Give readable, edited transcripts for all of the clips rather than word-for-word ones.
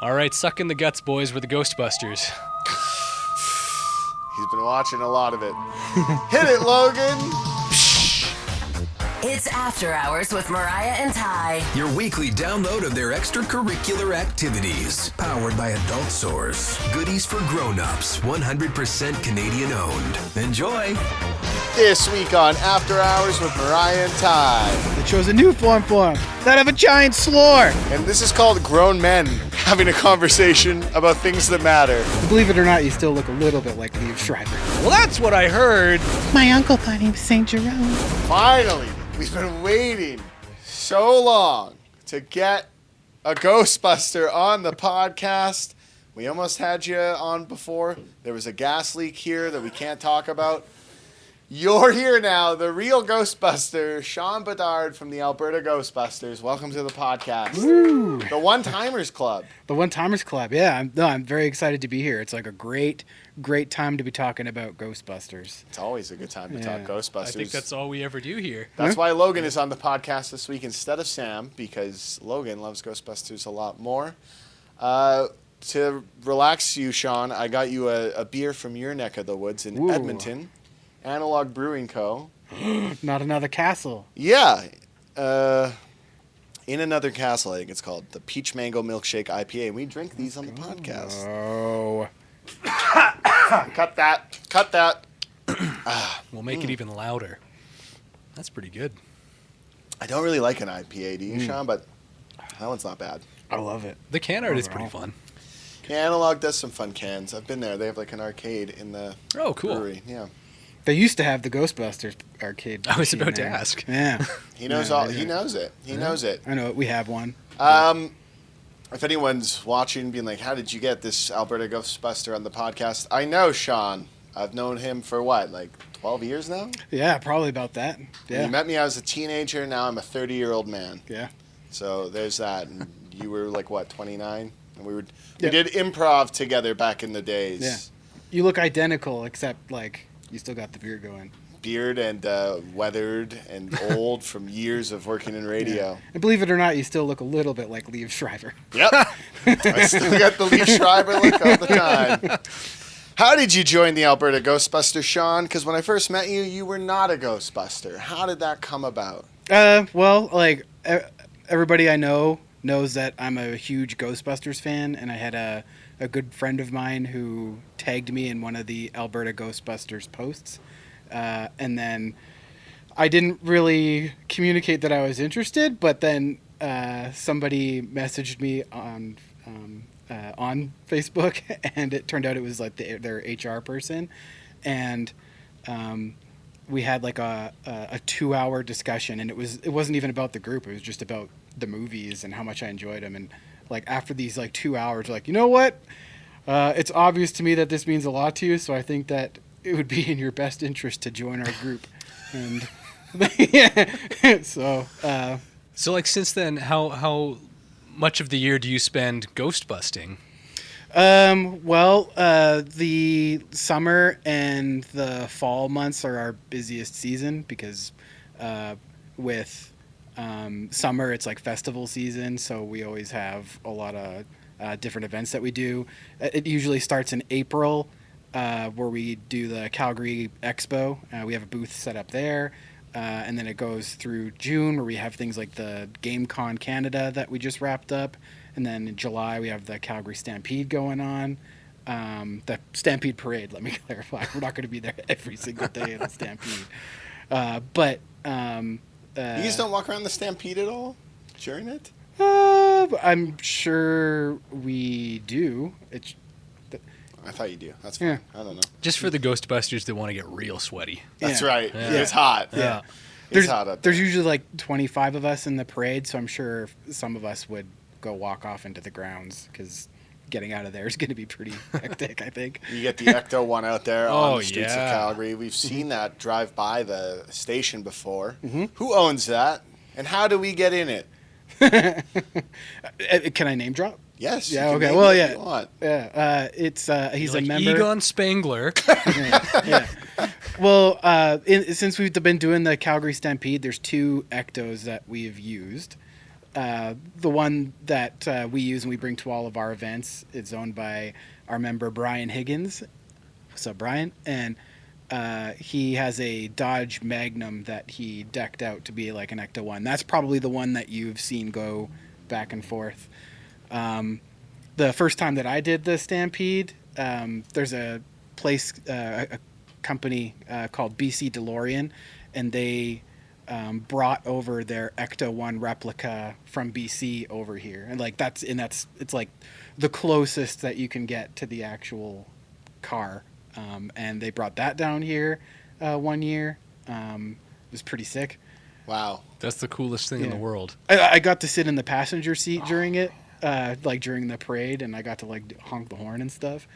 All right, suck in the guts, boys. We're the Ghostbusters. He's been watching a lot of it. Hit it, Logan! It's After Hours with Mariah and Ty. Your weekly download of their extracurricular activities. Powered by Adult Source. Goodies for grown-ups. 100% Canadian owned. Enjoy! This week on After Hours with Mariah and Ty. They chose a new form for him. That of a giant slore. And this is called Grown Men having a conversation about things that matter. Believe it or not, you still look a little bit like Liev Schreiber. Well, that's what I heard. My uncle thought he was St. Jerome. Finally, we've been waiting so long to get a Ghostbuster on the podcast. We almost had you on before. There was a gas leak here that we can't talk about. You're here now, the real Ghostbuster, Sean Bedard from the Alberta Ghostbusters. Welcome to the podcast. Woo. The One-Timers Club. The One-Timers Club, yeah. I'm very excited to be here. It's like a great time to be talking about Ghostbusters. It's always a good time to talk Ghostbusters. I think that's all we ever do here. That's why Logan is on the podcast this week instead of Sam, because Logan loves Ghostbusters a lot more. To relax you, Sean, I got you a beer from your neck of the woods in Edmonton. Analog Brewing Co. Not another castle. Yeah. In Another Castle, I think it's called. The Peach Mango Milkshake IPA. And we drink these on the podcast. Oh. Cut that. We'll make it even louder. That's pretty good. I don't really like an IPA, do you, Sean? But that one's not bad. I love it. The can art is pretty fun. Yeah, Analog does some fun cans. I've been there. They have like an arcade in the brewery. Yeah. They used to have the Ghostbusters arcade. I was about to there. ask. Yeah. He knows all. He knows it. He knows it. I know it. We have one. If anyone's watching, being like, "How did you get this Alberta Ghostbuster on the podcast?" I know Sean. I've known him for what, like 12 years now? Yeah, probably about that. Yeah. When you met me, I was a teenager. Now I'm a 30-year-old man. Yeah. So there's that. And you were like what, 29? And we did improv together back in the days. Yeah. You look identical, except like you still got the beard going. Beard and weathered and old from years of working in radio. Yeah. And believe it or not, you still look a little bit like Liev Schreiber. Yep. I still got the Liev Schreiber look all the time. How did you join the Alberta Ghostbusters, Sean? Because when I first met you, you were not a Ghostbuster. How did that come about? Well, like everybody I know knows that I'm a huge Ghostbusters fan, and I had a good friend of mine who tagged me in one of the Alberta Ghostbusters posts. And then I didn't really communicate that I was interested, but then somebody messaged me on Facebook, and it turned out it was like their HR person. And we had like a 2-hour discussion, and it wasn't even about the group. It was just about the movies and how much I enjoyed them. And like after these like 2 hours, like, you know what? It's obvious to me that this means a lot to you, so I think that it would be in your best interest to join our group. And so like since then, how much of the year do you spend ghost busting? Well, the summer and the fall months are our busiest season because with summer it's like festival season, so we always have a lot of different events that we do. It usually starts in April, where we do the Calgary Expo. We have a booth set up there, and then it goes through June, where we have things like the GameCon Canada that we just wrapped up, and then in July we have the Calgary Stampede going on. The Stampede Parade, let me clarify. We're not going to be there every single day at the Stampede. But you guys don't walk around the Stampede at all during it? I'm sure we do. I thought you do. That's fine. Yeah. I don't know. Just for the Ghostbusters that want to get real sweaty. That's right. Yeah. It's hot. Yeah. It's hot up there. There's usually like 25 of us in the parade, so I'm sure some of us would go walk off into the grounds because getting out of there is going to be pretty hectic, I think. You get the Ecto one out there on the streets of Calgary. We've seen that drive by the station before. Mm-hmm. Who owns that? And how do we get in it? Can I name drop? Yes. Yeah. Okay. Well, yeah. Yeah. It's he's like a member. Egon Spangler. Yeah. Well, since we've been doing the Calgary Stampede, there's 2 Ectos that we've used. the one that we use and we bring to all of our events is owned by our member Brian Higgins. What's up, Brian? And he has a Dodge Magnum that he decked out to be like an Ecto one. That's probably the one that you've seen go back and forth. The first time that I did the Stampede, there's a place, a company called BC DeLorean, and they brought over their Ecto One replica from BC over here, and like it's like the closest that you can get to the actual car, and they brought that down here one year. It was pretty sick. Wow. That's the coolest thing in the world. I got to sit in the passenger seat during it, like during the parade, and I got to like honk the horn and stuff,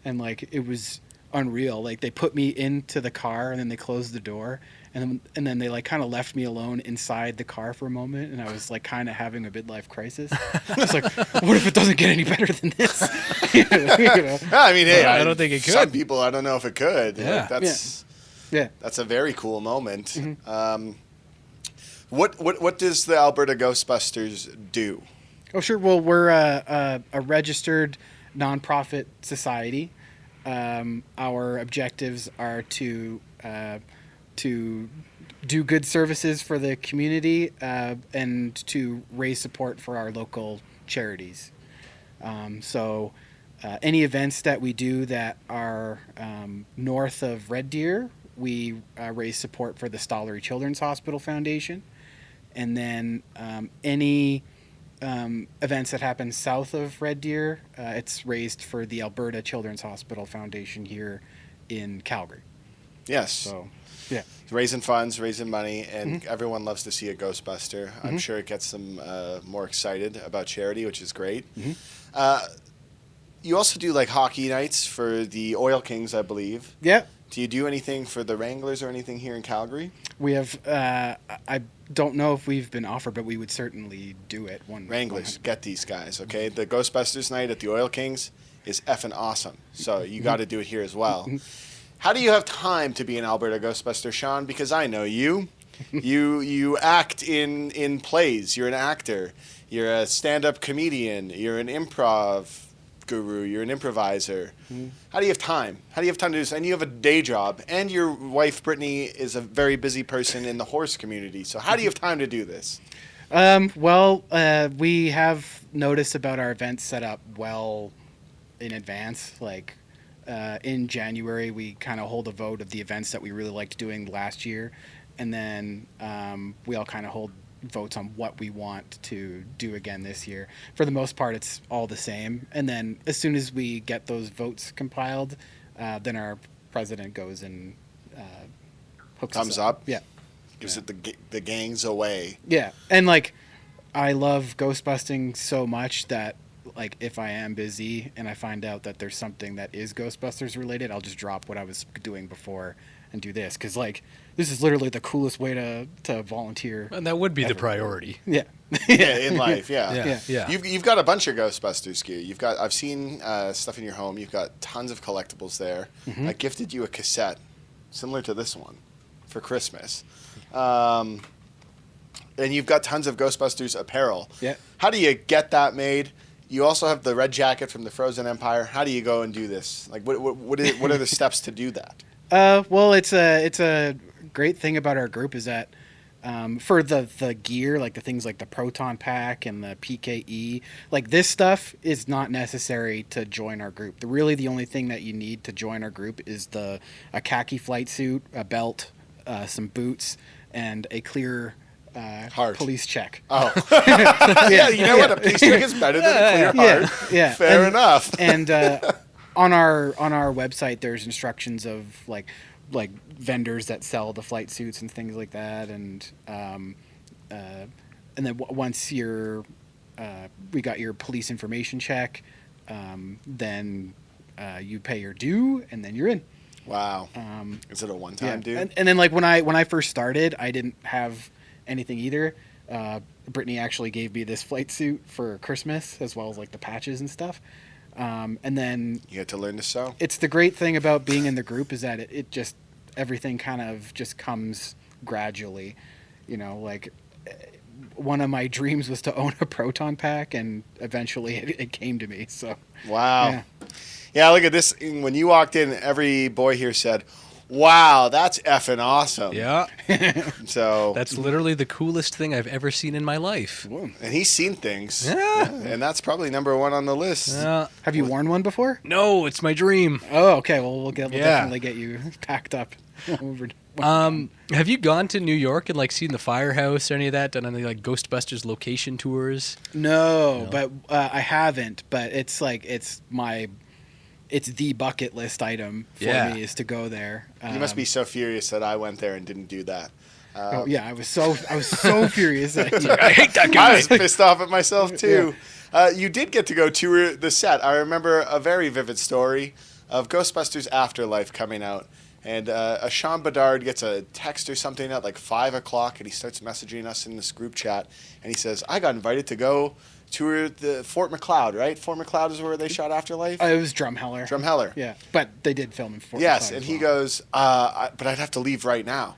and like it was unreal. Like they put me into the car and then they closed the door, and then they like kind of left me alone inside the car for a moment, and I was like kind of having a midlife crisis. I was like, what if it doesn't get any better than this? You know? I mean, hey, I don't think it could. Some people, I don't know if it could. Yeah. Like, Yeah. that's a very cool moment. What does the Alberta Ghostbusters do? Oh, sure. Well, we're a registered nonprofit society. Our objectives are to do good services for the community and to raise support for our local charities. So any events that we do that are north of Red Deer, we raise support for the Stollery Children's Hospital Foundation. And then any events that happen south of Red Deer, it's raised for the Alberta Children's Hospital Foundation here in Calgary. Yes. So, yeah. Raising funds, raising money, and everyone loves to see a Ghostbuster. I'm sure it gets them more excited about charity, which is great. You also do like hockey nights for the Oil Kings, I believe. Yeah. Do you do anything for the Wranglers or anything here in Calgary? We have, I don't know if we've been offered, but we would certainly do it. Wranglers, get these guys, okay? The Ghostbusters Night at the Oil Kings is effing awesome. So you got to do it here as well. How do you have time to be an Alberta Ghostbuster, Sean? Because I know you. You act in plays. You're an actor. You're a stand-up comedian. You're an improv guru. You're an improviser. How do you have time? How do you have time to do this? And you have a day job. And your wife, Brittany, is a very busy person in the horse community. So how do you have time to do this? Well, we have notice about our events set up well in advance. Like in January, we kind of hold a vote of the events that we really liked doing last year. And then we all kind of hold votes on what we want to do again this year. For the most part, it's all the same. And then as soon as we get those votes compiled, then our president goes and hooks Thumbs us up? Yeah. Gives it the gangs away. Yeah. And like, I love ghostbusting so much that like if I am busy and I find out that there's something that is Ghostbusters related, I'll just drop what I was doing before and do this. Because like, this is literally the coolest way to volunteer. And that would be the priority. Yeah. Yeah, in life, yeah. Yeah. You've got a bunch of Ghostbusters gear. I've seen stuff in your home. You've got tons of collectibles there. I gifted you a cassette similar to this one for Christmas. And you've got tons of Ghostbusters apparel. Yeah. How do you get that made? You also have the red jacket from the Frozen Empire. How do you go and do this? Like, what are the steps to do that? Well, it's a great thing about our group is that for the gear, like the things like the Proton Pack and the PKE, like this stuff is not necessary to join our group. The only thing that you need to join our group is a khaki flight suit, a belt, some boots, and a clear Heart. police check. Oh. Yeah, you know what? A police check is better than a clear heart. Yeah. Fair enough. And on our website, there's instructions of like vendors that sell the flight suits and things like that, and then once we got your police information check, then you pay your due, and then you're in. Wow. Is it a one-time due? And then like when I first started, I didn't have anything either. Brittany actually gave me this flight suit for Christmas, as well as like the patches and stuff. And then You get to learn to sew. it's the great thing about being in the group is that it just everything kind of just comes gradually, you know, like one of my dreams was to own a proton pack, and eventually it came to me. So Wow. Yeah. Yeah, look at this. When you walked in, every boy here said, "Wow, that's effing awesome." Yeah. So That's literally the coolest thing I've ever seen in my life. and he's seen things. Yeah. And that's probably number one on the list. have you worn one before? No, it's my dream. Oh, okay. Well, we'll Yeah. definitely get you packed up. Over. Have you gone to New York and like seen the firehouse or any of that? Done any like Ghostbusters location tours? No, but I haven't. But it's like it's the bucket list item for Yeah. me is to go there. You must be so furious that I went there and didn't do that. Oh, yeah, I was so furious. That I hate that I was pissed off at myself too. You did get to go tour the set. I remember a very vivid story of Ghostbusters Afterlife coming out. And a Sean Bedard gets a text or something at like 5 o'clock, and he starts messaging us in this group chat. And he says, I got invited to go tour the Fort McLeod, right? Fort McLeod is where they shot Afterlife? it was Drumheller. Drumheller. Yeah, but they did film in Fort Yes, McLeod and as he well. goes, but I'd have to leave right now.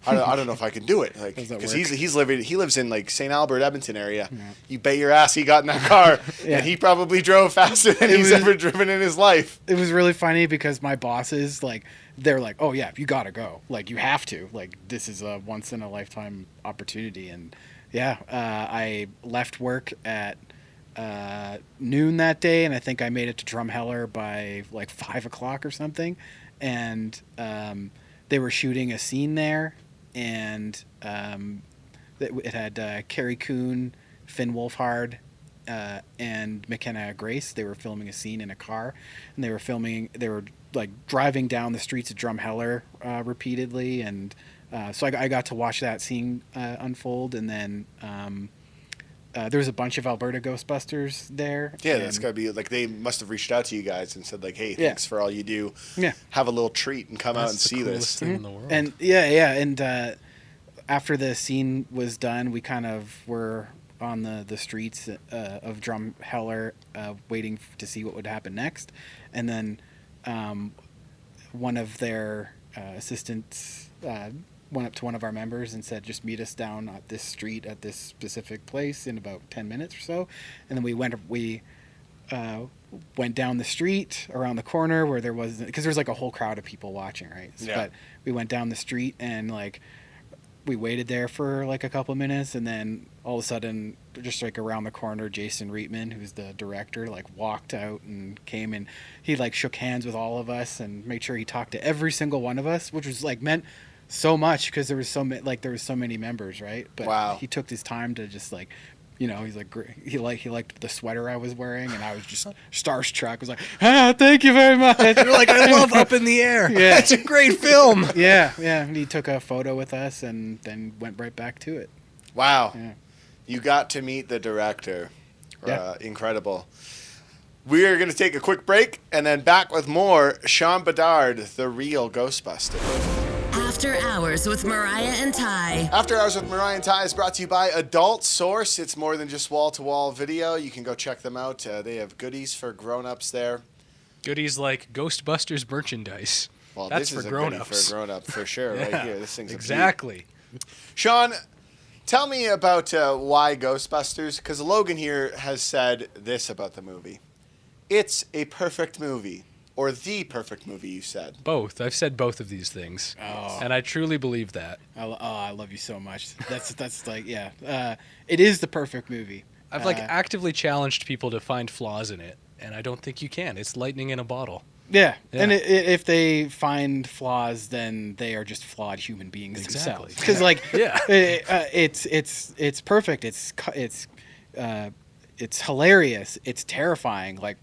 I don't know if I can do it, like, Does that because work? he lives in like St. Albert, Edmonton area. You bet your ass he got in that car, and he probably drove faster than he's ever driven in his life. It was really funny because my bosses, like, they're like, oh, yeah, you got to go. Like, you have to. Like, this is a once-in-a-lifetime opportunity. And, yeah, I left work at noon that day, and I think I made it to Drumheller by, like, 5 o'clock or something. And they were shooting a scene there, and it had Carrie Coon, Finn Wolfhard, and McKenna Grace. They were filming a scene in a car, and they were like driving down the streets of Drumheller repeatedly, and so I got to watch that scene unfold. And then there was a bunch of Alberta Ghostbusters there. Yeah, and, that's got to be like they must have reached out to you guys and said like, "Hey, thanks for all you do. Yeah. Have a little treat and come out and That's the see coolest this." thing in the world. And and after the scene was done, we kind of were on the streets of Drumheller, waiting to see what would happen next. And then one of their assistants went up to one of our members and said, just meet us down at this street at this specific place in about 10 minutes or so. And then we went down the street around the corner where there was, because there's like a whole crowd of people watching, right? Yeah. But we went down the street and like we waited there for like a couple minutes, and then all of a sudden, just like around the corner, Jason Reitman, who's the director, like walked out and came, and he like shook hands with all of us and made sure he talked to every single one of us, which was like meant so much because there was so many members, right? But Wow. he took his time to just like, you know, he's like he liked the sweater I was wearing, and I was just starstruck. I was like, thank you very much. You're like, I love Up in the Air. Yeah. It's a great film. Yeah. And he took a photo with us and then went right back to it. Wow. Yeah. You got to meet the director. Yeah. Incredible. We are going to take a quick break and then back with more Sean Bedard, the real Ghostbuster. After Hours with Mariah and Ty. After Hours with Mariah and Ty is brought to you by Adult Source. It's more than just wall-to-wall video. You can go check them out. They have goodies for grown-ups there. Goodies like Ghostbusters merchandise. Well, That's this is for a goodie grown-ups. for a grown-up for sure. Right Yeah, here, this thing's exactly. A beat. Sean, tell me about why Ghostbusters, because Logan here has said this about the movie. It's a perfect movie, or the perfect movie, you said. Both. I've said both of these things, and I truly believe that. I love you so much. That's like, yeah. It is the perfect movie. I've like actively challenged people to find flaws in it, and I don't think you can. It's lightning in a bottle. Yeah. Yeah. And if they find flaws, then they are just flawed human beings Exactly. themselves. Because like, Yeah. it's perfect. It's hilarious. It's terrifying. Like.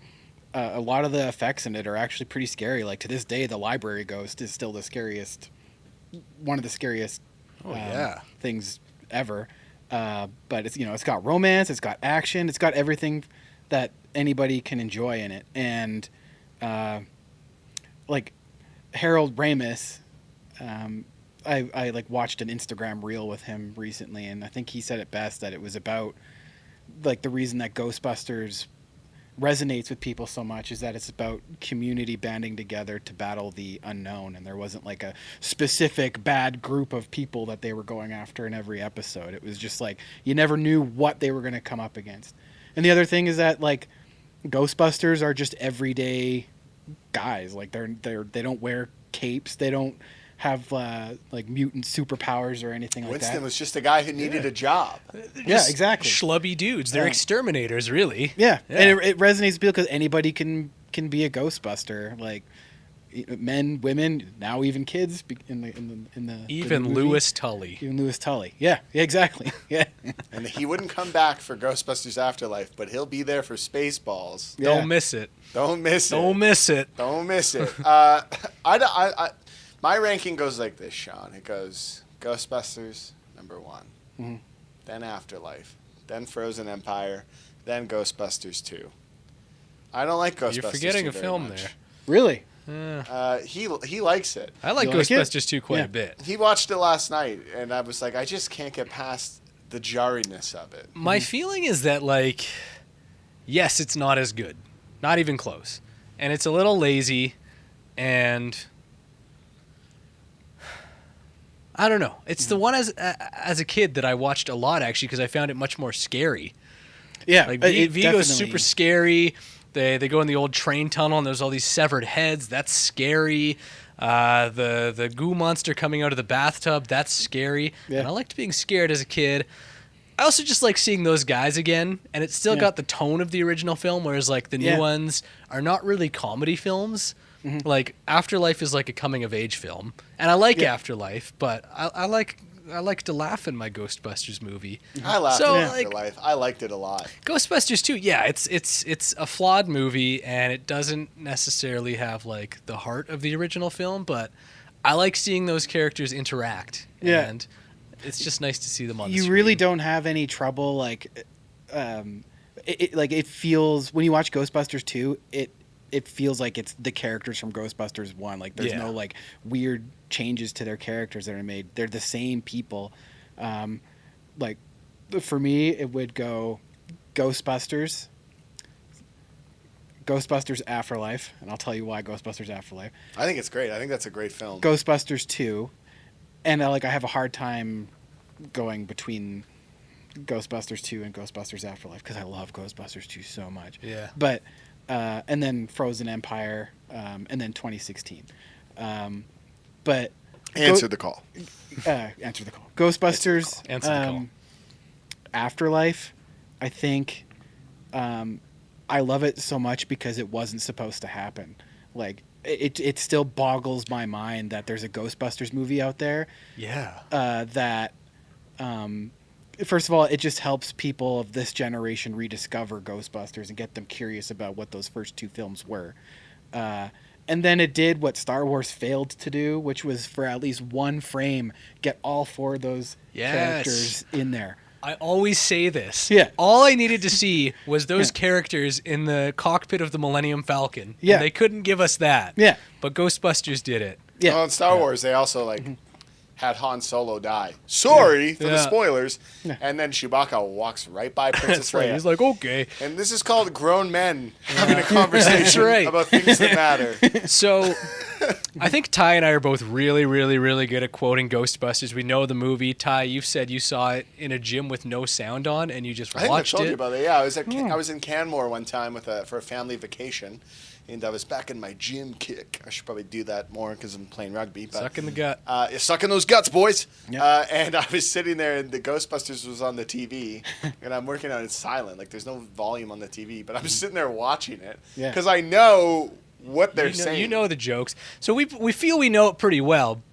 A lot of the effects in it are actually pretty scary. Like to this day, the library ghost is still one of the scariest things ever. But it's got romance, it's got action, it's got everything that anybody can enjoy in it. And like Harold Ramis, I like watched an Instagram reel with him recently, and I think he said it best that it was about like the reason that Ghostbusters resonates with people so much is that it's about community banding together to battle the unknown, and there wasn't like a specific bad group of people that they were going after in every episode. It was just like you never knew what they were going to come up against. And the other thing is that like Ghostbusters are just everyday guys. Like they don't wear capes, they don't have like mutant superpowers or anything like that. Winston was just a guy who needed a job. Yeah, exactly. Schlubby dudes. They're exterminators, really. Yeah. And it resonates with people because anybody can be a Ghostbuster. Like men, women, now even kids in the Even movie. Louis Tully. Even Louis Tully. Yeah, exactly. Yeah. And he wouldn't come back for Ghostbusters Afterlife, but he'll be there for Spaceballs. Yeah. Don't miss it. Don't miss it. Don't miss it. Don't miss it. My ranking goes like this, Sean. It goes Ghostbusters, number 1. Then Afterlife. Then Frozen Empire. Then Ghostbusters 2. I don't like Ghostbusters 2 You're forgetting a very film much. there. Really? He likes it. I like You like it? Ghostbusters 2 quite Yeah. a bit. He watched it last night, and I was like, I just can't get past the jarriness of it. My feeling is that, like, yes, it's not as good. Not even close. And it's a little lazy, and I don't know. It's the one as a kid that I watched a lot, actually, because I found it much more scary. Yeah. Like, it Vigo's definitely- super scary. They go in the old train tunnel, and there's all these severed heads. That's scary. The goo monster coming out of the bathtub, that's scary. Yeah. And I liked being scared as a kid. I also just like seeing those guys again, and it's still got the tone of the original film, whereas like the new ones are not really comedy films. Like Afterlife is like a coming of age film, and I like Afterlife, but I like to laugh in my Ghostbusters movie. I laughed So, at like- Afterlife. I liked it a lot. Ghostbusters 2, yeah, it's a flawed movie, and it doesn't necessarily have like the heart of the original film, but I like seeing those characters interact. Yeah. And it's just nice to see them on the You screen. really don't have any trouble like it feels when you watch Ghostbusters 2, it feels like it's the characters from Ghostbusters 1. Like there's no like weird changes to their characters that are made. They're the same people. Like for me, it would go Ghostbusters Afterlife, and I'll tell you why Ghostbusters Afterlife. I think it's great. I think that's a great film. Ghostbusters 2, and I have a hard time going between Ghostbusters 2 and Ghostbusters Afterlife because I love Ghostbusters 2 so much. Yeah. But and then Frozen Empire, and then 2016. But Answer the call. answer the call. Ghostbusters Answer the call. Afterlife, I think I love it so much because it wasn't supposed to happen. Like it still boggles my mind that there's a Ghostbusters movie out there. Yeah. That first of all, it just helps people of this generation rediscover Ghostbusters and get them curious about what those first 2 films were. And then it did what Star Wars failed to do, which was for at least one frame, get all 4 of those characters in there. I always say this. Yeah. All I needed to see was those characters in the cockpit of the Millennium Falcon. Yeah. And they couldn't give us that. Yeah. But Ghostbusters did it. Yeah. Well, in Star Wars, they also had Han Solo die. Sorry for the spoilers. And then Chewbacca walks right by Princess Right. Leia. He's like, okay. And this is called grown men having a conversation right. about things that matter. So I think Ty and I are both really, really, really good at quoting Ghostbusters. We know the movie. Ty, you've said you saw it in a gym with no sound on, and you just I think I watched told it. you about it. Yeah, I was in Canmore one time for a family vacation, and I was back in my gym kick. I should probably do that more because I'm playing rugby. But, Suck in the gut. sucking those guts, boys. Yep. And I was sitting there, and the Ghostbusters was on the TV, and I'm working on it silent. Like, there's no volume on the TV, but I'm sitting there watching it Yeah. because I know what they're You know, saying. you know the jokes. So we feel we know it pretty well,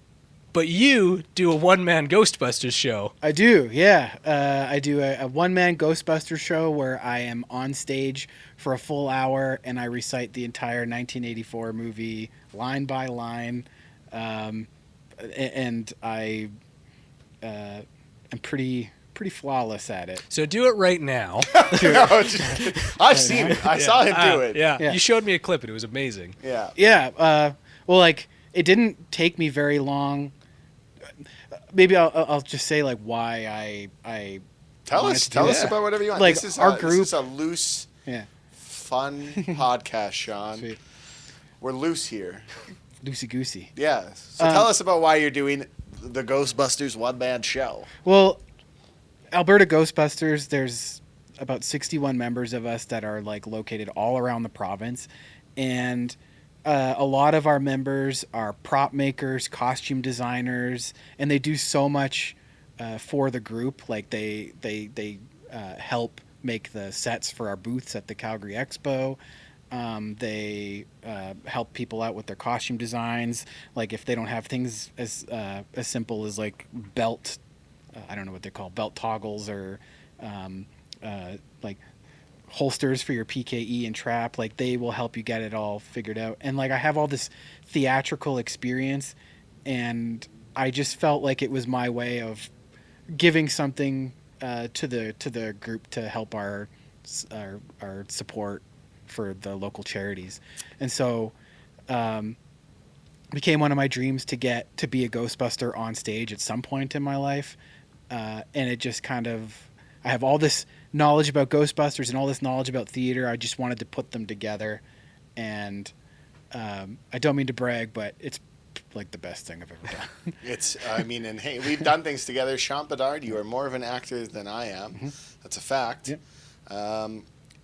but you do a one-man Ghostbusters show. I do, yeah. I do a one-man Ghostbusters show where I am on stage for a full hour and I recite the entire 1984 movie line by line. And I am pretty flawless at it. So do it right now. No, I've seen it. I saw him do it. Yeah. Yeah. You showed me a clip, and it was amazing. Yeah. Yeah. Well, like it didn't take me very long. Maybe I'll just say like why I Tell wanted us to do about that. whatever you want. Like, this is our this group- is a loose, Yeah. fun podcast, Sean. Sweet. We're loose here. Loosey goosey. Yeah. So tell us about why you're doing the Ghostbusters One Man Show. Well, Alberta Ghostbusters, there's about 61 members of us that are like located all around the province, and a lot of our members are prop makers, costume designers, and they do so much for the group. Like they help make the sets for our booths at the Calgary Expo. They help people out with their costume designs. Like if they don't have things as simple as like belt, I don't know what they're called, belt toggles or like holsters for your PKE and trap, like they will help you get it all figured out. And like I have all this theatrical experience, and I just felt like it was my way of giving something to the group to help our support for the local charities. And so became one of my dreams to get to be a Ghostbuster on stage at some point in my life. And it just kind of, I have all this knowledge about Ghostbusters and all this knowledge about theater. I just wanted to put them together. And I don't mean to brag, but it's like the best thing I've ever done. It's, I mean, and hey, we've done things together. Sean Bedard, you are more of an actor than I am. Mm-hmm. That's a fact. Yep.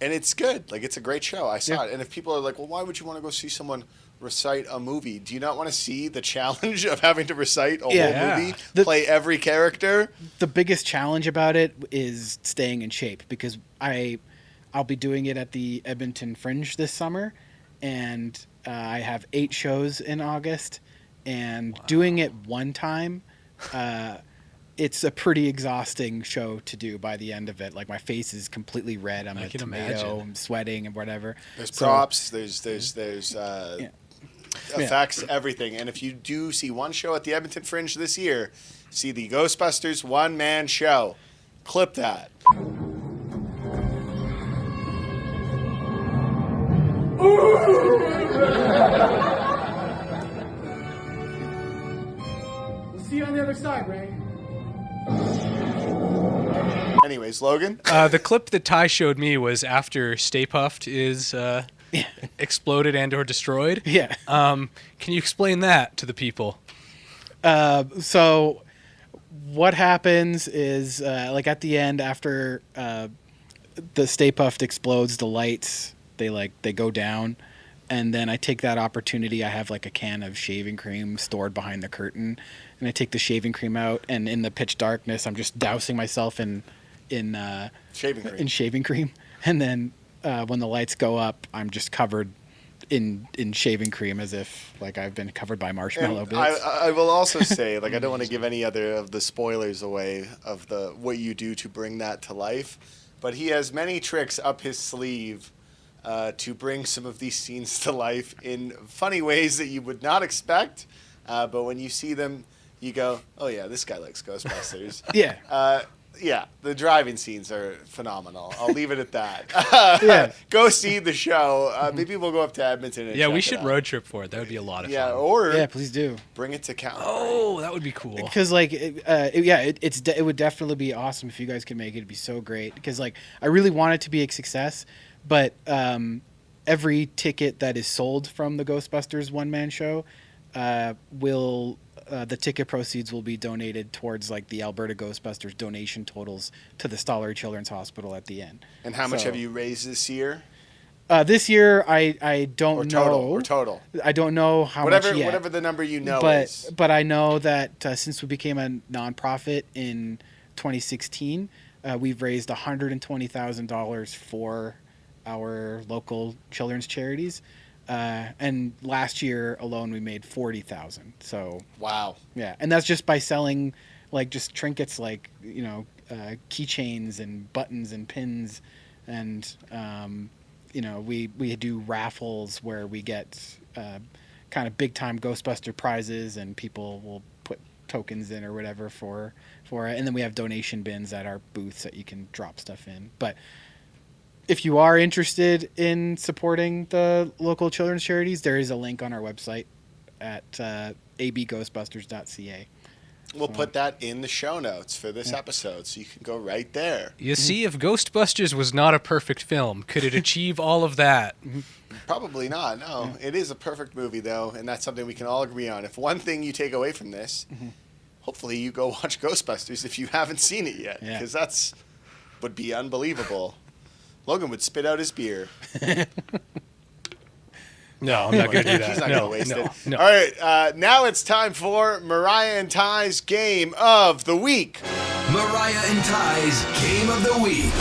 And it's good. Like, it's a great show. I saw it. And if people are like, well, why would you want to go see someone recite a movie? Do you not want to see the challenge of having to recite a whole movie, play every character? The biggest challenge about it is staying in shape, because I'll be doing it at the Edmonton Fringe this summer, and I have 8 shows in August, and doing it one time, it's a pretty exhausting show to do by the end of it. Like, my face is completely red. I'm a tomato. I'm sweating and whatever. There's props. There's effects, everything. And if you do see one show at the Edmonton Fringe this year, see the Ghostbusters One Man Show. Clip that. We'll see you on the other side, Ray. Anyways, Logan? The clip that Ty showed me was after Stay Puft is exploded and or destroyed. Yeah. Can you explain that to the people? So what happens is, like at the end, after the Stay Puft explodes, the lights, they go down. And then I take that opportunity. I have like a can of shaving cream stored behind the curtain, and I take the shaving cream out, and in the pitch darkness, I'm just dousing myself in shaving cream. And then when the lights go up, I'm just covered in shaving cream, as if like I've been covered by marshmallow bits. I will also say, like, I don't want to give any other of the spoilers away of what you do to bring that to life, but he has many tricks up his sleeve to bring some of these scenes to life in funny ways that you would not expect. But when you see them, you go, oh, yeah, this guy likes Ghostbusters. Yeah. Yeah, the driving scenes are phenomenal. I'll leave it at that. Yeah. Go see the show. Maybe we'll go up to Edmonton and check we should it out. road trip for it. That would be a lot of fun. Yeah, or please do. Bring it to Calgary. Oh, that would be cool. Because like, it would definitely be awesome if you guys could make it. It'd be so great. Because like, I really want it to be a success, but every ticket that is sold from the Ghostbusters One Man Show the ticket proceeds will be donated towards like the Alberta Ghostbusters donation totals to the Stollery Children's Hospital at the end. And how much have you raised this year? This year, I don't know. Total. I don't know how much yet. Whatever the number you know is. But I know that since we became a nonprofit in 2016, we've raised $120,000 for our local children's charities. And last year alone, we made $40,000. So wow, yeah, and that's just by selling like just trinkets, like keychains and buttons and pins, and we do raffles where we get kind of big time Ghostbuster prizes, and people will put tokens in or whatever for it, and then we have donation bins at our booths that you can drop stuff in, but. If you are interested in supporting the local children's charities, there is a link on our website at abghostbusters.ca. We'll put that in the show notes for this episode, so you can go right there. You see, if Ghostbusters was not a perfect film, could it achieve all of that? Probably not, no. It is a perfect movie, though, and that's something we can all agree on. If one thing you take away from this, hopefully you go watch Ghostbusters if you haven't seen it yet, because that's would be unbelievable. Logan would spit out his beer. No, I'm not going to do that. He's not going to waste it. No. All right, now it's time for Mariah and Ty's Game of the Week. Mariah and Ty's Game of the Week.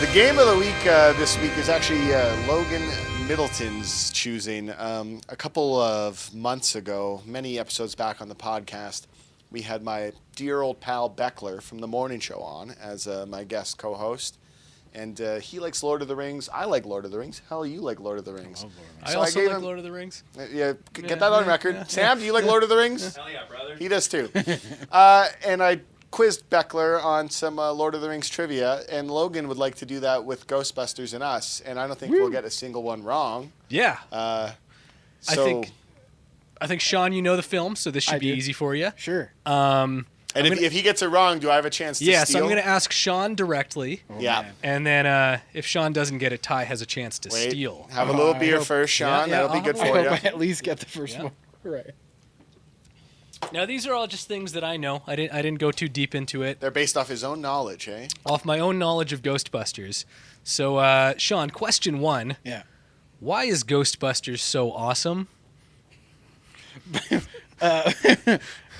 The Game of the Week this week is actually Logan Middleton's choosing. A couple of months ago, many episodes back on the podcast, we had my dear old pal Beckler from The Morning Show on as my guest co-host. And he likes Lord of the Rings. I like Lord of the Rings. Hell, you like Lord of the Rings. I also like Lord of the Rings. Get that on record. Sam, do you like Lord of the Rings? Hell yeah, brother. He does too. And I quizzed Beckler on some Lord of the Rings trivia, and Logan would like to do that with Ghostbusters and us, and I don't think we'll get a single one wrong. Yeah. So I think, Sean, you know the film, so this should be do. easy for you. Sure. and if he gets it wrong, do I have a chance to steal? So I'm going to ask Sean directly. Yeah. Man. And then if Sean doesn't get it, Ty has a chance to Wait, steal. have a little I beer hope- first, Sean. Yeah, That'll be I'll good have for I you. hope I at least get the first Yeah. one. Right. Now, these are all just things that I know. I didn't go too deep into it. They're based off his own knowledge, eh? Off my own knowledge of Ghostbusters. So, Sean, question 1. Yeah. Why is Ghostbusters so awesome?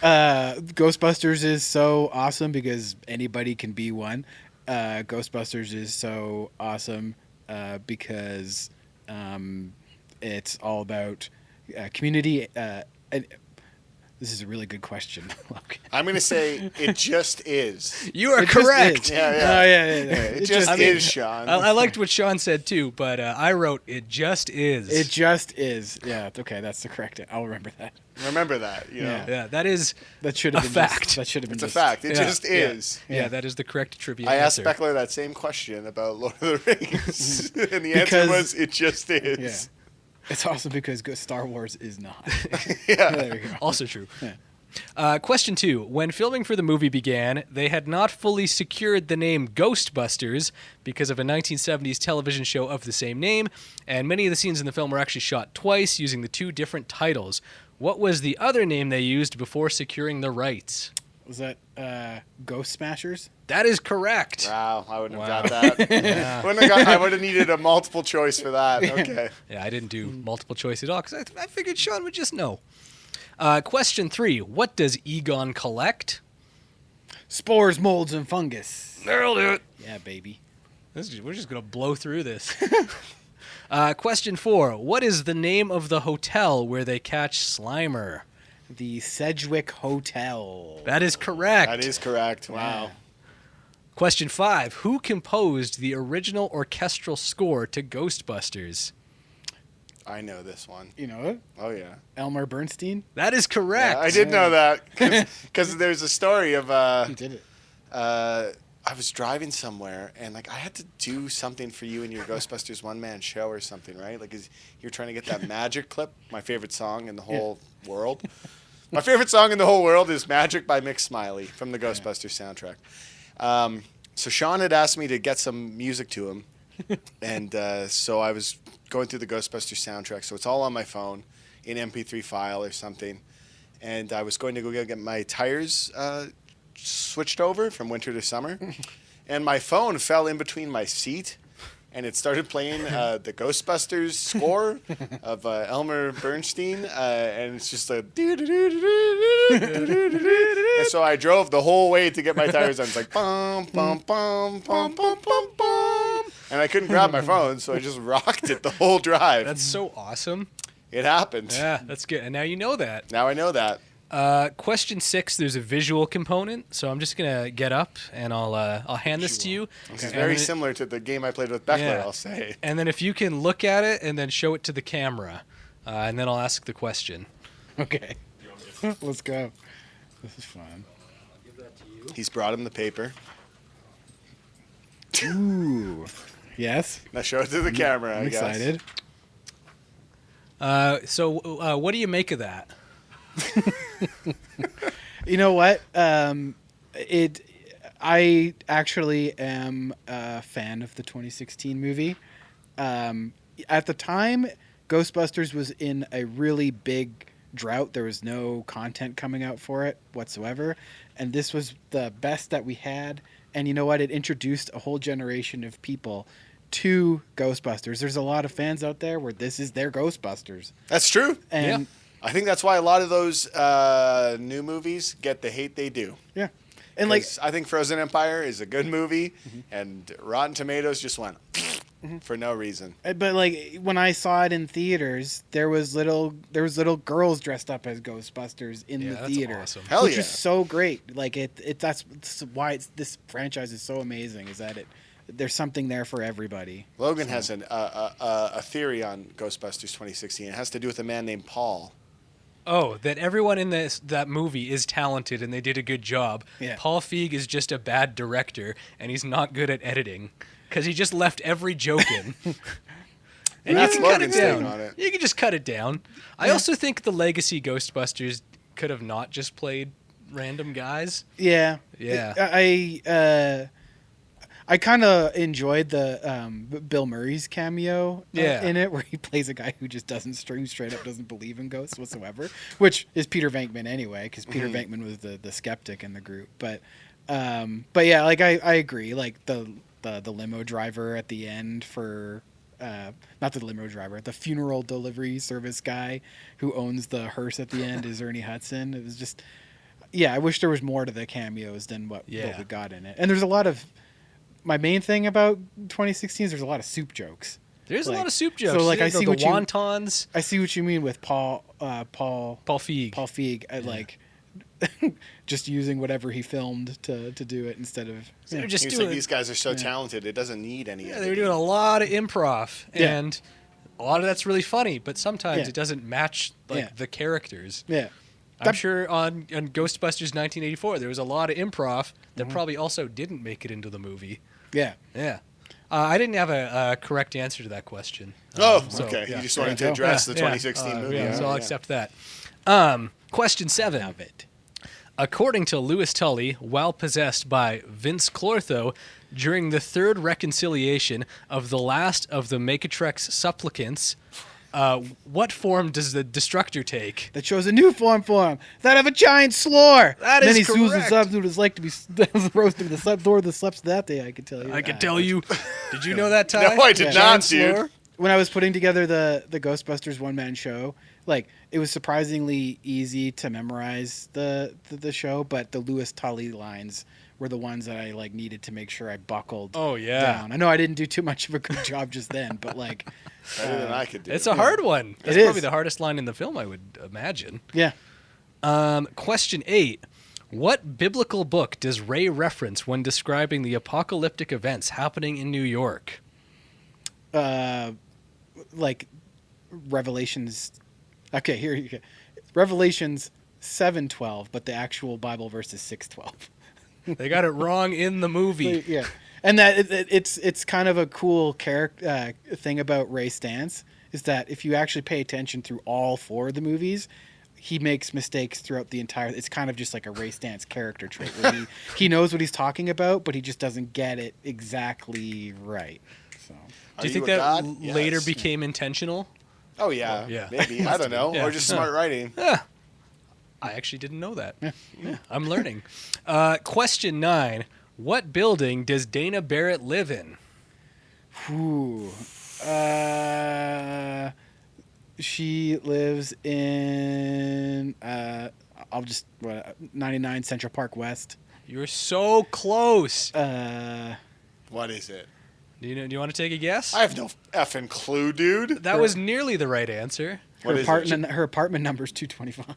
Ghostbusters is so awesome because anybody can be one. Ghostbusters is so awesome because it's all about community. And this is a really good question. I'm going to say it just is. You are It just correct. is. Yeah, yeah. Oh, yeah. It just is, Sean. I liked what Sean said too, but I wrote it just is. It just is. Yeah. Okay, that's the correct. I'll remember that. Remember that. You know? Yeah. Yeah, that is That should a have been fact. That should have been. It's a just- fact. It Yeah, just yeah. is. Yeah, that is the correct trivia I asked answer. Beckler that same question about Lord of the Rings, and the answer Because- was, it just Yeah. is. It's awesome because Star Wars is not. Yeah. There we go. Also true. Yeah. Question 2. When filming for the movie began, they had not fully secured the name Ghostbusters because of a 1970s television show of the same name, and many of the scenes in the film were actually shot twice using the 2 different titles. What was the other name they used before securing the rights? Was that Ghost Smashers? That is correct. Wow, I wouldn't have got that. I would have needed a multiple choice for that. Okay. Yeah, I didn't do multiple choice at all because I figured Sean would just know. Question 3. What does Egon collect? Spores, molds, and fungus. Nailed it. Yeah, baby. We're just going to blow through this. Question 4. What is the name of the hotel where they catch Slimer? The Sedgwick Hotel. That is correct. That is correct. Wow. Question 5. Who composed the original orchestral score to Ghostbusters? I know this one. You know it? Oh, yeah. Elmer Bernstein. That is correct. I did know that because there's a story of He did it. I was driving somewhere and like I had to do something for you in your Ghostbusters One Man Show or something, right? Like you're trying to get that Magic clip, my favorite song in the whole world. My favorite song in the whole world is Magic by Mick Smiley from the Ghostbusters soundtrack. So Sean had asked me to get some music to him, and so I was going through the Ghostbusters soundtrack. So it's all on my phone in MP3 file or something. And I was going to go get my tires switched over from winter to summer. And my phone fell in between my seat, and it started playing the Ghostbusters score of Elmer Bernstein. And it's just a... And so I drove the whole way to get my tires on. It's like, bum, bum, bum, bum, bum, bum, bum. And I couldn't grab my phone, so I just rocked it the whole drive. That's so awesome. It happened. Yeah, that's good. And now you know that. Now I know that. Question 6, there's a visual component. So I'm just going to get up and I'll hand this to you. This is And very then- similar to the game I played with Beckler, Yeah. I'll say. And then if you can look at it and then show it to the camera. And then I'll ask the question. Okay. Let's go. This is fun. He's brought him the paper. Ooh. Yes. Now show it to the camera, I'm I guess. excited. So what do you make of that? You know what? I actually am a fan of the 2016 movie. At the time, Ghostbusters was in a really big drought. There was no content coming out for it whatsoever. And this was the best that we had. And you know what? It introduced a whole generation of people to Ghostbusters. There's a lot of fans out there where this is their Ghostbusters. That's true. And I think that's why a lot of those new movies get the hate they do. yeah. And like, I think Frozen Empire is a good movie, and Rotten Tomatoes just went for no reason. but like when I saw it in theaters, there was little girls dressed up as Ghostbusters in the that's theater, awesome. Hell which yeah. is so great. Like that's why this franchise is so amazing. Is that there's something there for everybody. Logan has a theory on Ghostbusters 2016. It has to do with a man named Paul. Oh, that everyone in that movie is talented and they did a good job. Yeah. Paul Feig is just a bad director and he's not good at editing because he just left every joke in. And That's you can cut it Logan's take down. on it. You can just cut it down. I also think the legacy Ghostbusters could have not just played random guys. Yeah. Yeah. I kind of enjoyed the Bill Murray's cameo in it, where he plays a guy who just straight up doesn't believe in ghosts whatsoever, which is Peter Venkman anyway, because Peter Venkman was the skeptic in the group. But yeah, like I agree. Like the limo driver at the end for not the limo driver, the funeral delivery service guy who owns the hearse at the end is Ernie Hudson. It was just, yeah, I wish there was more to the cameos than what we got in it. And there's a lot of. My main thing about 2016 is there's a lot of soup jokes. There's a lot of soup jokes. So like I see the what wontons. I see what you mean with Paul Feig. Paul Feig. Like just using whatever he filmed to do it instead of. They're He just was doing. like, these guys are so talented, it doesn't need any Yeah, editing. they were doing a lot of improv, Yeah. and a lot of that's really funny. But sometimes Yeah. it doesn't match Yeah. the characters. Yeah. I'm sure on Ghostbusters 1984 there was a lot of improv that probably also didn't make it into the movie. Yeah. Yeah. I didn't have a correct answer to that question. Oh, So, okay. yeah. You just wanted to address the 2016 movie. Yeah, so All I'll right, accept that. Question 7. Love it. According to Louis Tully, while possessed by Vince Clortho during the third reconciliation of the last of the Maketrix supplicants, what form does the Destructor take? That shows a new form for him. That of a giant slore. That and is then he sues correct. himself to what it's like to be roasted in the door of the slept that day. I can tell you. I can tell you. Did you know that, Ty? No, I did not, Giant dude. slore? When I was putting together the Ghostbusters One Man Show, like it was surprisingly easy to memorize the show, but the Louis Tully lines were the ones that I like needed to make sure I buckled. Oh, yeah. down. I know I didn't do too much of a good job just then, but like, Better than I could do. It's a hard one. It's is. probably the hardest line in the film, I would imagine. yeah. Question 8. What biblical book does Ray reference when describing the apocalyptic events happening in New York? Like Revelations. Okay, here you go. Revelations 7:12, but the actual Bible verse is 6:12. They got it wrong in the movie. Yeah, and that it's kind of a cool character thing about Ray Stantz is that if you actually pay attention through all 4 of the movies, he makes mistakes throughout the entire. It's kind of just like a Ray Stantz character trait where he knows what he's talking about, but he just doesn't get it exactly right. So Do you Are think a that god? later Yes. became intentional? Oh, yeah. yeah. Maybe. I don't know. Yeah. Or just smart writing. I actually didn't know that. Yeah, I'm learning. Question 9. What building does Dana Barrett live in? Ooh. She lives in 99 Central Park West. You're so close. What is it? Do you want to take a guess? I have no effing clue, dude. That was nearly the right answer. What is it? Her apartment number is 225.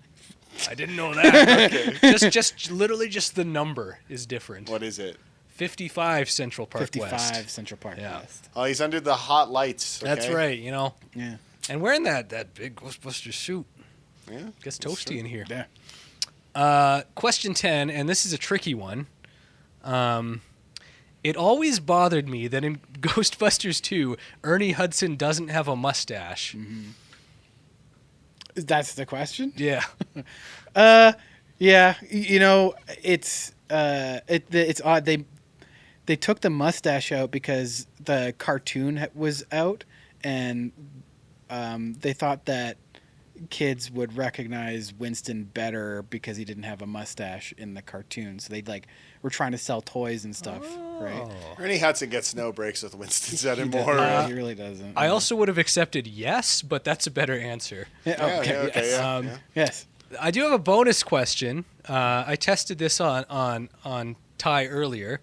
I didn't know that. Just literally just the number is different. What is it? 55 Central Park 55 West. Central Park Yeah. West. Oh, he's under the hot lights. Okay? That's right, you know. Yeah. And wearing that big Ghostbuster suit. Yeah. Gets toasty in here. Yeah. Question 10, and this is a tricky one. It always bothered me that in Ghostbusters 2, Ernie Hudson doesn't have a mustache. Mm-hmm. That's the question. Yeah. Yeah. It's it's odd. They took the mustache out because the cartoon was out, and they thought that kids would recognize Winston better because he didn't have a mustache in the cartoon. So they were trying to sell toys and stuff, right? Ernie Hudson gets no breaks with Winston's anymore. He really doesn't. I also would have accepted yes, but that's a better answer. Okay, Yes. Yes. I do have a bonus question. I tested this on Ty earlier,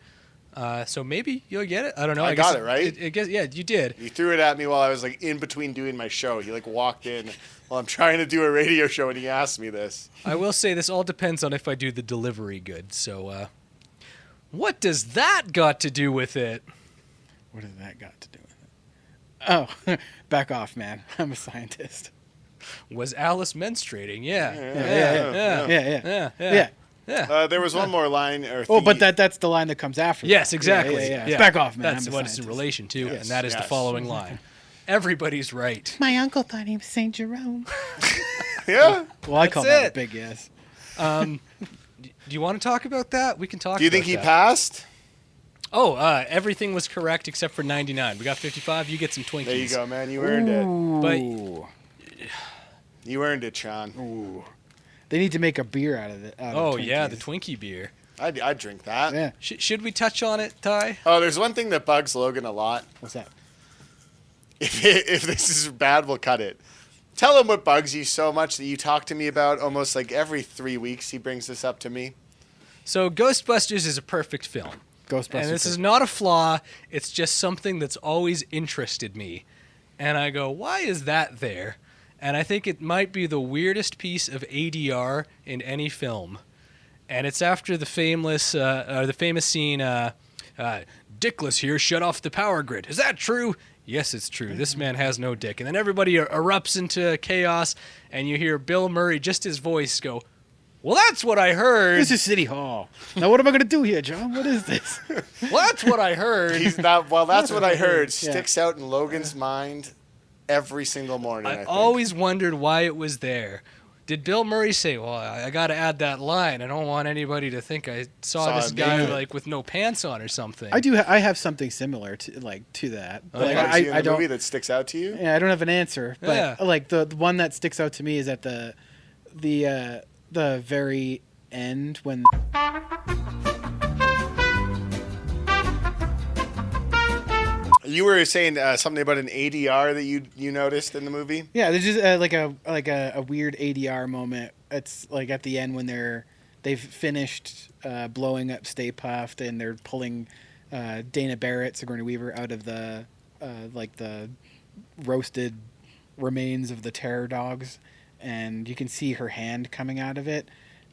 so maybe you'll get it. I don't know. I got it, right? I guess, yeah, you did. You threw it at me while I was in between doing my show. You walked in while I'm trying to do a radio show, and he asked me this. I will say this all depends on if I do the delivery good. So, what does that got to do with it? What has that got to do with it? Oh, back off, man. I'm a scientist. Was Alice menstruating? Yeah. Yeah. There was one more line. But that's the line that comes after. Yes, exactly. Yeah. Back off, man. That's I'm a what it's in scientist. relation to, Yes, and that is the yes. following line. Everybody's right. My uncle thought he was Saint Jerome. Yeah. Well, I call That's that it. a big yes. Do you want to talk about that? We can talk. Do you think about he that. passed? Oh, everything was correct except for 99. We got 55. You get some Twinkies. There you go, man. You earned it. But You earned it, Sean. Ooh. They need to make a beer out of it. oh yeah, the Twinkie beer. I'd drink that. Yeah. Should we touch on it, Ty? Oh, there's one thing that bugs Logan a lot. What's that? If this is bad, we'll cut it. Tell him what bugs you so much that you talk to me about almost every 3 weeks. He brings this up to me. So Ghostbusters is a perfect film. Ghostbusters. And this is not a flaw. It's just something that's always interested me. And I go, why is that there? And I think it might be the weirdest piece of ADR in any film. And it's after the famous scene, Dickless here shut off the power grid. Is that true? Yes, it's true. This man has no dick. And then everybody erupts into chaos, and you hear Bill Murray, just his voice, go, well, that's what I heard. This is City Hall. Now, what am I going to do here, John? What is this? Well, that's what I heard. That's what I heard. Sticks out in Logan's mind every single morning. I I think. always wondered why it was there. Did Bill Murray say, well, I got to add that line. I don't want anybody to think I saw this him guy do it." with no pants on or something. I do. I have something similar to that. But Like, I I don't. movie that sticks out to you. Yeah, I don't have an answer. But Yeah. the one that sticks out to me is at the very end when. You were saying something about an ADR that you noticed in the movie. Yeah, there's just like a weird ADR moment. It's at the end when they've finished blowing up Stay Puft and they're pulling Dana Barrett, Sigourney Weaver, out of the the roasted remains of the terror dogs, and you can see her hand coming out of it.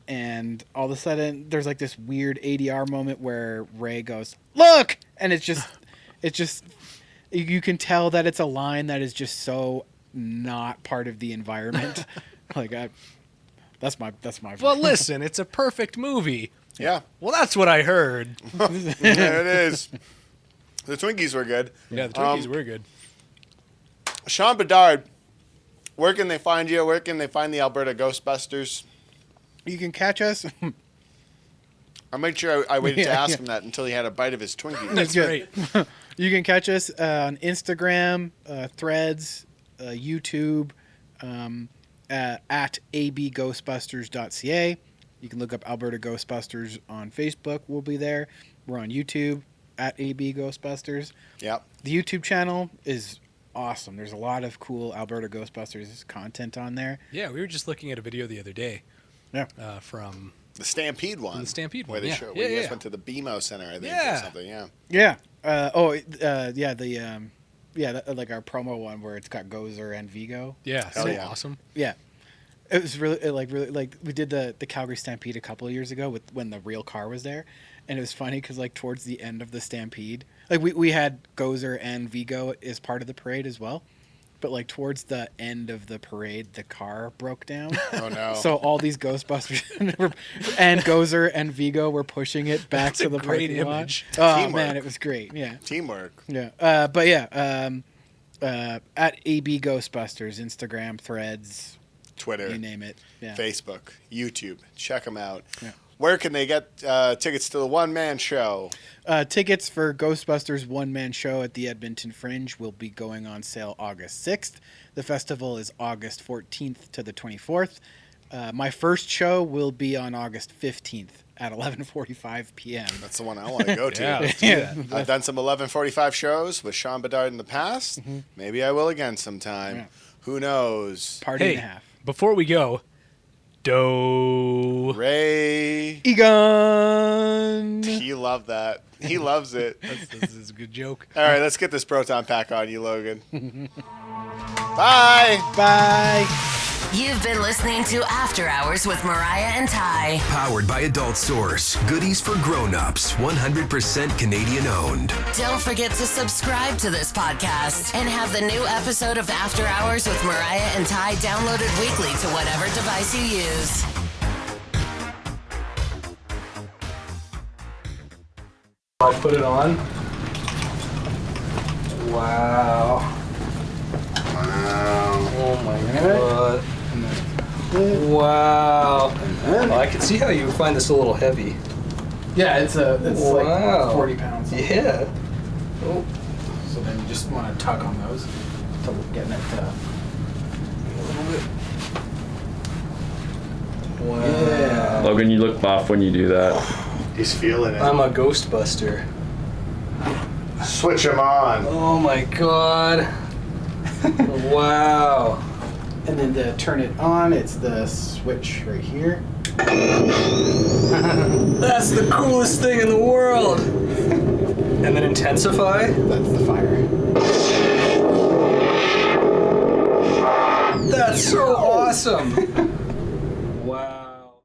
And all of a sudden, there's this weird ADR moment where Ray goes, "Look!" And it's just you can tell that it's a line that is just so not part of the environment. That's my. Well, listen, it's a perfect movie. Yeah. Well, that's what I heard. There it is. The Twinkies were good. Yeah, the Twinkies were good. Sean Bedard, where can they find you? Where can they find the Alberta Ghostbusters? You can catch us. I made sure I waited to ask Yeah. him that until he had a bite of his Twinkie. That's good. great. You can catch us on Instagram, Threads, YouTube, at abghostbusters.ca. You can look up Alberta Ghostbusters on Facebook. We'll be there. We're on YouTube at AB Ghostbusters. Yep. The YouTube channel is awesome. There's a lot of cool Alberta Ghostbusters content on there. Yeah, we were just looking at a video the other day Yeah. from... The Stampede one. The Stampede where one, they yeah. show, Yeah, where you guys yeah. went to the BMO Center, I think, Yeah. or something. Yeah. Yeah. Like our promo one where it's got Gozer and Vigo. Yeah, so yeah. awesome. Yeah. It was really we did the Calgary Stampede a couple of years ago when the real car was there, and it was funny because towards the end of the Stampede, we had Gozer and Vigo as part of the parade as well, but towards the end of the parade, the car broke down. Oh, no. So all these Ghostbusters and Gozer and Vigo were pushing it back That's to a the great parking lot. image. Oh Teamwork. man, it was great. Yeah. Teamwork. Yeah. At AB Ghostbusters, Instagram, Threads, Twitter, you name it. Yeah. Facebook, YouTube. Check them out. Yeah. Where can they get tickets to the One Man Show? Tickets for Ghostbusters One Man Show at the Edmonton Fringe will be going on sale August 6th. The festival is August 14th to the 24th. My first show will be on August 15th at 11:45 p.m. That's the one I want to go to. Yeah. I've done some 11:45 shows with Sean Bedard in the past. Maybe I will again sometime. Yeah. Who knows? Party Hey, and a half. before we go, Ray. Egon! He loved that. He loves it. This is a good joke. All right, let's get this proton pack on you, Logan. Bye. Bye! You've been listening to After Hours with Mariah and Ty. Powered by Adult Source. Goodies for grown-ups. 100% Canadian owned. Don't forget to subscribe to this podcast and have the new episode of After Hours with Mariah and Ty downloaded weekly to whatever device you use. I put it on. Wow. Oh my god. Wow. Oh, I can see how you would find this a little heavy. Yeah, it's Wow. like 40 pounds. Yeah. Oh. So then you just want to tug on those to getting it A little bit. Wow. Yeah. Logan, you look buff when you do that. He's feeling it. I'm a Ghostbuster. Switch him on. Oh my god. Wow. And then to turn it on, it's the switch right here. That's the coolest thing in the world. And then intensify. That's the fire. That's so awesome.